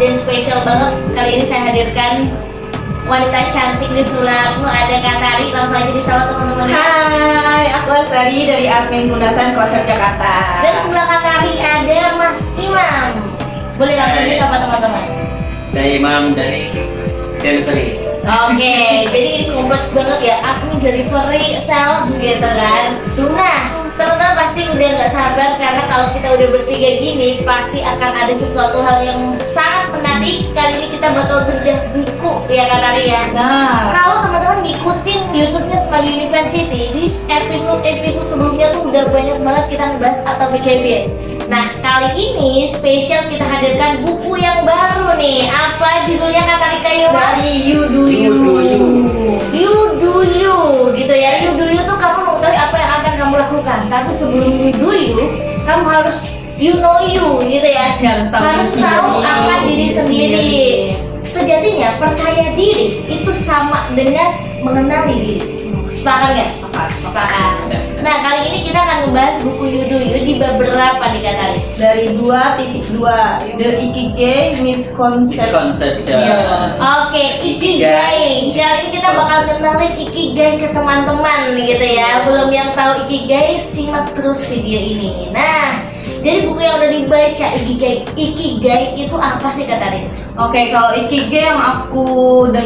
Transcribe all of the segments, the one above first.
dan spesial banget. Kali ini saya hadirkan wanita cantik di sebelahku, ada Kak Tari. Langsung aja disapa teman-teman. Hai, aku Astari dari admin Fundasan Konsep Jakarta. Dan sebelah Kak Tari ada Mas Imam. Boleh langsung disapa teman-teman. Saya Imam dari delivery. Oke, jadi ini kompleks banget ya, admin delivery sales gitu kan. Nah, teman-teman pasti udah nggak sabar karena kalau kita udah bertiga gini pasti akan ada sesuatu hal yang sangat menarik. Kali ini kita bakal bedah buku ya Kak Tari ya. Nah, Kalau teman-teman ngikutin YouTube-nya Smile University, di episode sebelumnya tuh udah banyak banget kita ngebahas Atomic Habit. Nah, kali ini spesial kita hadirkan buku yang baru nih. Apa judulnya Kak Tari Kayu? dari You Do You. You Do You gitu ya. You Do You tuh kamu mengetahui apa yang akan kamu lakukan. Tapi sebelum You Do You, kamu harus You Know You gitu ya. Harus tahu diri akan diri sendiri. sendiri. Sejatinya percaya diri itu sama dengan mengenali diri. Sepakat nggak? Sepakat. Nah, kali ini kita akan membahas buku You Do You di beberapa nih Kak Tari. Dari 2.2 The Ikigai Misconception. Misconception. Oke, Ikigai. Kali ini kita bakal kenalin Ikigai ke teman-teman gitu ya. Belum yang tahu Ikigai, simak terus video ini. Nah, dari buku yang udah dibaca Ikigai itu apa sih Kak Tari? Oke, kalau Ikigai yang aku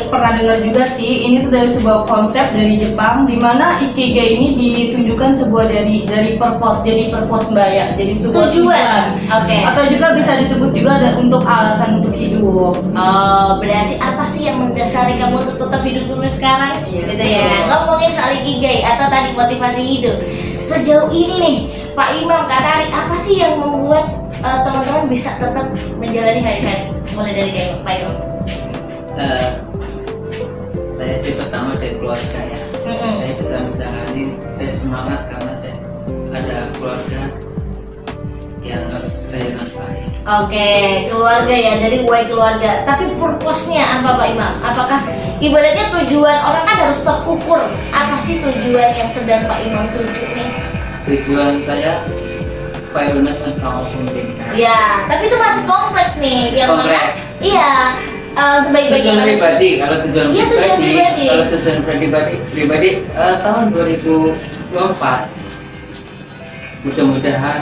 pernah dengar juga sih, ini tuh dari sebuah konsep dari Jepang, di mana Ikigai ini ditunjukkan sebuah dari purpose, jadi purpose mbak ya, jadi sebuah Tujuan. Oke. Atau juga bisa disebut juga ada untuk alasan untuk hidup. Oh, berarti apa sih yang mendasari kamu untuk tetap hidup sampai sekarang? Iya, Gitu ya. betul. Ngomongin soal Ikigai atau tadi motivasi hidup. Sejauh ini nih, Pak Imam, Kak Tari, apa sih yang membuat teman-teman bisa tetap menjalani hari-hari? Mulai dari Pak Imam. Saya sih pertama dari keluarga ya. Mm-mm. Saya bisa menjalani, saya semangat karena saya ada keluarga yang harus saya nafkahi. Oke, keluarga ya, dari why keluarga. Tapi purpose-nya apa Pak Imam? Apakah ibaratnya tujuan orang kan harus terukur. Apa sih tujuan yang sedang Pak Imam tuju nih? Tujuan saya wellness and penting. Ya, tapi itu masih kompleks nih. Yang mana? Kompleks. Iya, sebaik-baiknya Tujuan manusia. pribadi, kalau tujuan Iya, tujuan pribadi. kalau tujuan pribadi tahun 2024 mudah-mudahan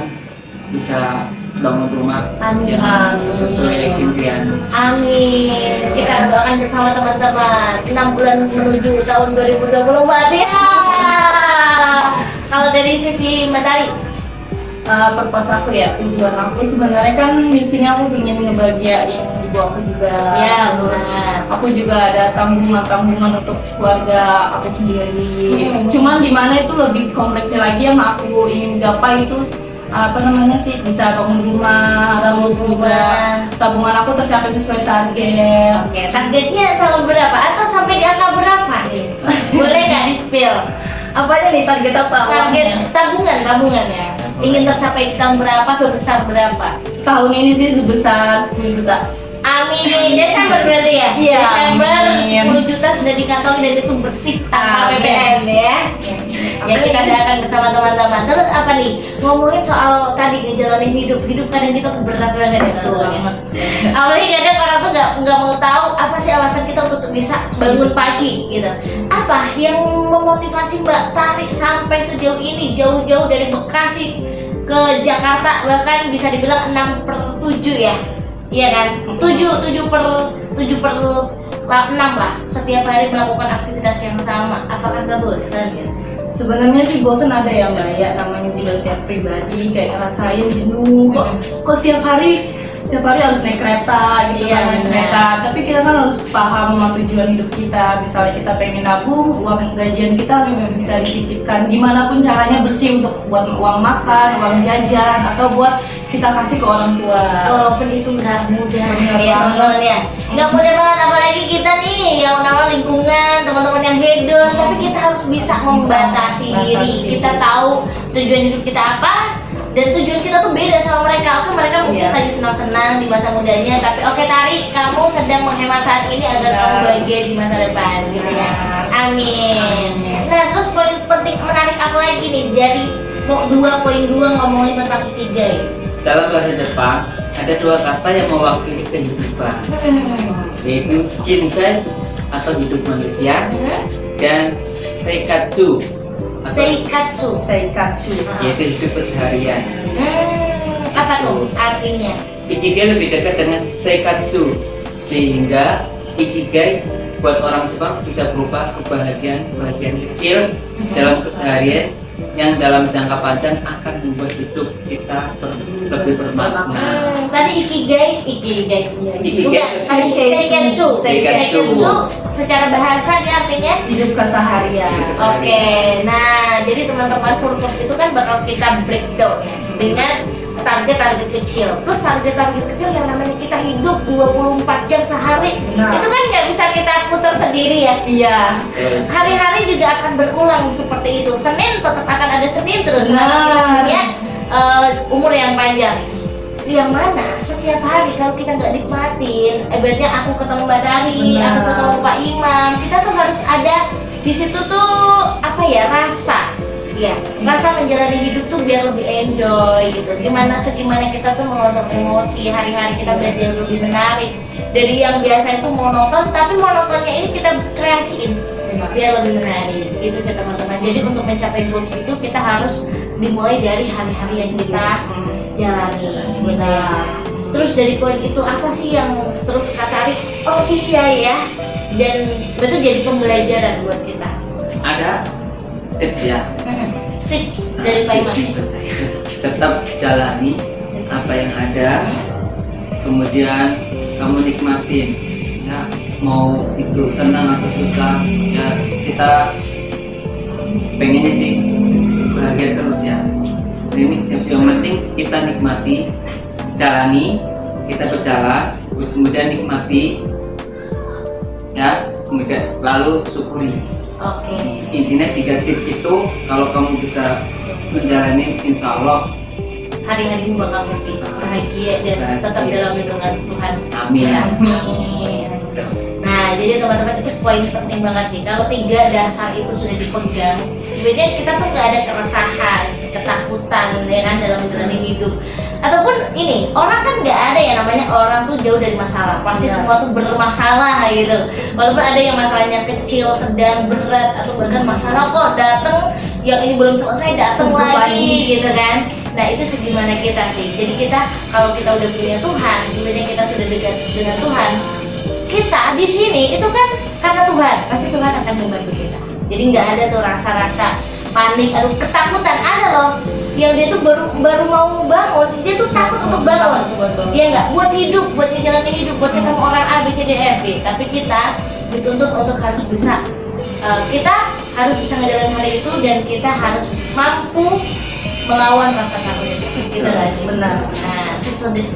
bisa bangun rumah Amin. yang sesuai impian. Amin. Kita doakan bersama teman-teman. 6 bulan menuju tahun 2024 ya. Kalau dari sisi Mbak Tari, Purpose aku ya, tujuan aku sebenarnya kan di sini aku ingin ngebahagiain ibu aku juga. Ya, Terus benar. aku juga ada tanggungan untuk keluarga aku sendiri. Hmm. Cuman di mana itu lebih kompleksnya lagi yang aku ingin gapai itu apa namanya sih, bisa bangun rumah, Bangun terus juga rumah. tabungan aku tercapai sesuai target. Oke, targetnya tahun berapa atau sampai di angka berapa nih? Boleh nggak di-spill? Apanya nih, target apa? Target tabungan ya. Ingin tercapai di tahun berapa, sebesar berapa? Tahun ini sih sebesar 10 juta. Amin. Desember berarti ya? Iya, Desember amin. 10 juta sudah dikantongi dan itu bersih tanpa Amin. PPN ya. Ya kita doakan bersama teman-teman. Terus apa nih? Ngomongin soal tadi ngejalanin hidup kadang kita berat banget ya. Betul banget. Apalagi kadang orang tuh nggak mau tahu apa sih alasan kita untuk bisa bangun pagi gitu. Apa yang memotivasi Mbak Tari sampai sejauh ini, jauh-jauh dari Bekasi ke Jakarta, bahkan bisa dibilang 6/7 ya? Iya kan? 7/6 lah. Setiap hari melakukan aktivitas yang sama. Apakah nggak bosan gitu? Sebenarnya sih bosan ada ya mbak ya, namanya juga setiap pribadi kayak ngerasain jenuh. Kok setiap hari harus naik kereta gitu Iya, kan, naik benar. kereta. Tapi kita kan harus paham sama tujuan hidup kita. Misalnya kita pengen nabung, uang gajian kita harus bisa disisipkan. Gimana pun caranya bersih untuk buat uang makan, uang jajan, atau buat kita kasih ke orang tua. Walaupun itu nggak mudah Benar ya banget. teman-teman ya. Nggak mudah banget, apalagi kita nih yang nama lingkungan, teman-teman yang hedon. Tapi kita harus bisa membatasi diri. membatasi. Kita tahu tujuan hidup kita apa. Dan tujuan kita tuh beda sama mereka. Oke, mereka mungkin Iya. lagi senang-senang di masa mudanya, tapi oke Tari, kamu sedang menghemat saat ini agar Iya. kamu bahagia di masa depan, gitu ya. Amin. Nah, terus poin penting menarik apa lagi nih dari 2.2 ngomongin tentang Ikigai? Dalam bahasa Jepang, ada dua kata yang mewakili kehidupan, yaitu jinsei atau hidup manusia dan seikatsu Seikatsu. Seikatsu. yaitu hidup keseharian. Apa tuh artinya? Ikigai lebih dekat dengan seikatsu, sehingga ikigai buat orang Jepang bisa berupa kebahagiaan kecil dalam keseharian yang dalam jangka panjang akan membuat hidup kita lebih bermakna. Tadi ikigai. Bukan, tadi seikatsu. Seikatsu. Secara bahasa dia artinya Hidup keseharian. oke. Nah, jadi teman-teman purpose itu kan bakal kita breakdown ya, dengan target-target kecil plus target-target kecil yang namanya kita hidup 24 jam sehari. Nah. Itu kan nggak bisa kita putar sendiri ya. Iya. Hari-hari juga akan berulang seperti itu. Senin tetap akan ada Senin terus. Benar. Karena kita punya umur yang panjang. Yang mana setiap hari kalau kita nggak nikmatin, ibaratnya aku ketemu Mbak Dari, Benar. aku ketemu Pak Imam, kita tuh harus ada di situ tuh apa ya, rasa. Ya, rasa menjalani hidup tuh biar lebih enjoy gitu. Segimana kita tuh mengontrol emosi, hari-hari kita biar jauh lebih menarik. Dari yang biasa itu monoton, tapi monotonnya ini kita kreasiin biar lebih menarik. Gitu sih teman-teman. Jadi untuk mencapai goals itu kita harus dimulai dari hari-hari yang kita jalani. Gitu ya. Terus dari poin itu apa sih yang terus Kak tarik? Oh iya ya. Dan itu jadi pembelajaran buat kita. Ada tips ya. Tips dari Pak Imam. Tips buat saya. Tetap jalani apa yang ada, kemudian kamu nikmatin ya, mau itu senang atau susah ya, kita pengennya sih bahagia terus ya. Ini yang penting kita nikmati, jalani, kita berjalan, kemudian nikmati ya, kemudian lalu syukuri. Oke. Intinya 3 tips itu kalau kamu bisa menjalani, insya Allah Hari-harimu bakal lebih bahagia dan tetap dalam lindungan Tuhan. Amin. Ya, amin. Nah, jadi teman-teman itu poin penting banget sih. Kalau 3 dasar itu sudah dipegang, sebenarnya kita tuh nggak ada keresahan, ketakutan, ya kan, dalam menjalani hidup. Ataupun ini, orang kan nggak ada ya namanya orang tuh jauh dari masalah. Pasti semua tuh bermasalah gitu. Walaupun ada yang masalahnya kecil, sedang, berat, atau bahkan masalah kok dateng yang ini belum selesai dateng lagi gitu kan. Nah itu segimana kita sih. Jadi kita kalau kita udah punya Tuhan, sebenarnya kita sudah dekat dengan Tuhan, kita di sini itu kan karena Tuhan, pasti Tuhan akan membantu kita. Jadi nggak ada tuh rasa-rasa panik, aduh ketakutan. Ada loh yang dia tuh baru mau ngebangun, dia tuh takut untuk bangun. Dia nggak buat hidup, buat ngejalanin hidup, buat ketemu orang A, B, C, D, E, F, G. Tapi kita dituntut untuk harus bisa, kita harus bisa ngejalanin hari itu dan kita harus mampu melawan rasa takut itu. Gitu lah. Benar. Nah,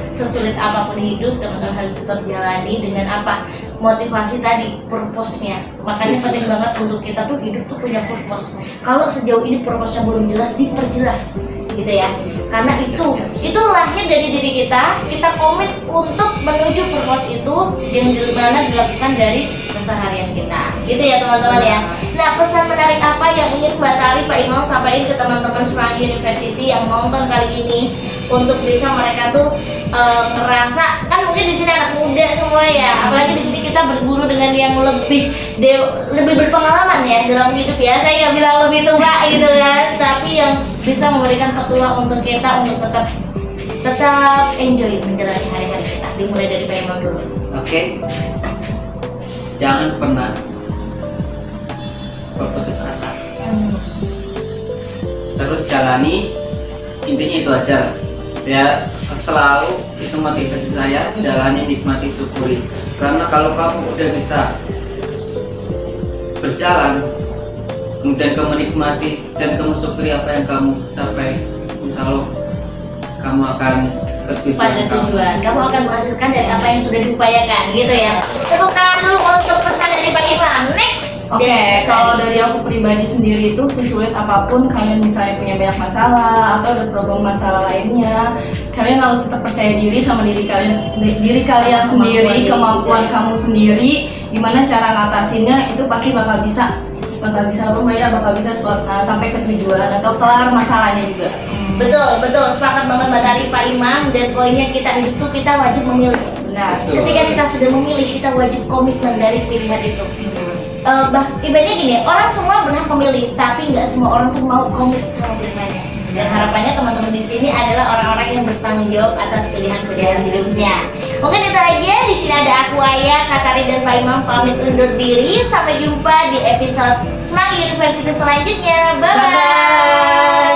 sesulit apapun hidup, teman-teman harus tetap jalani dengan apa? Motivasi tadi, purpose-nya. Makanya penting banget untuk kita tuh hidup tuh punya purpose. Kalau sejauh ini purpose-nya belum jelas, diperjelas gitu ya. Karena itu lahir dari diri kita komit untuk menuju purpose itu yang dimana dilakukan dari keseharian kita. Gitu ya teman-teman ya. Nah, pesan menarik apa yang ingin Mbak Tari, Pak Imam sampaikan ke teman-teman Semanggi University yang nonton kali ini untuk bisa mereka tuh ngerasa, kan mungkin di sini anak muda semua ya, apalagi di sini kita berguru dengan yang lebih berpengalaman ya dalam hidup ya. Saya nggak bilang lebih tua gitu kan, tapi yang bisa memberikan petuah untuk kita untuk tetap enjoy menjalani hari-hari kita. Dimulai dari Pak Imam dulu. Oke. Jangan pernah berputus asa. Terus jalani, intinya itu aja. Saya selalu, itu motivasi saya, jalani, nikmati, syukuri. Karena kalau kamu udah bisa berjalan, kemudian kamu nikmati dan kamu syukuri apa yang kamu capai, insya Allah kamu akan pada tujuan, kamu akan menghasilkan dari apa yang sudah diupayakan gitu ya. Tepuk tangan dulu untuk pesan dari Pak Imam. Next. Oke, kalau dari aku pribadi sendiri itu sesulit apapun kalian misalnya punya banyak masalah atau ada problem masalah lainnya, kalian harus tetap percaya diri sama diri kalian sendiri, kemampuan kamu sendiri, gimana cara ngatasinnya itu pasti bakal bisa. bakal bisa bakal bisa sampai ke tujuan atau kelar masalahnya juga. Betul, betul, sepakat banget Mbak Tari, Pak Imam. Dan poinnya kita hidup tuh kita wajib memilih. Benar. Ketika kita sudah memilih, kita wajib komitmen dari pilihan itu. Ibaratnya gini, orang semua berhak memilih, tapi nggak semua orang tuh mau komit sama pilihannya. Dan harapannya teman-teman di sini adalah orang-orang yang bertanggung jawab atas pilihan-pilihan hidupnya. Mungkin itu aja. Di sini ada aku Ayah, Kak Tari, dan Pak Imam pamit undur diri. Sampai jumpa di episode Smile University selanjutnya. Bye bye.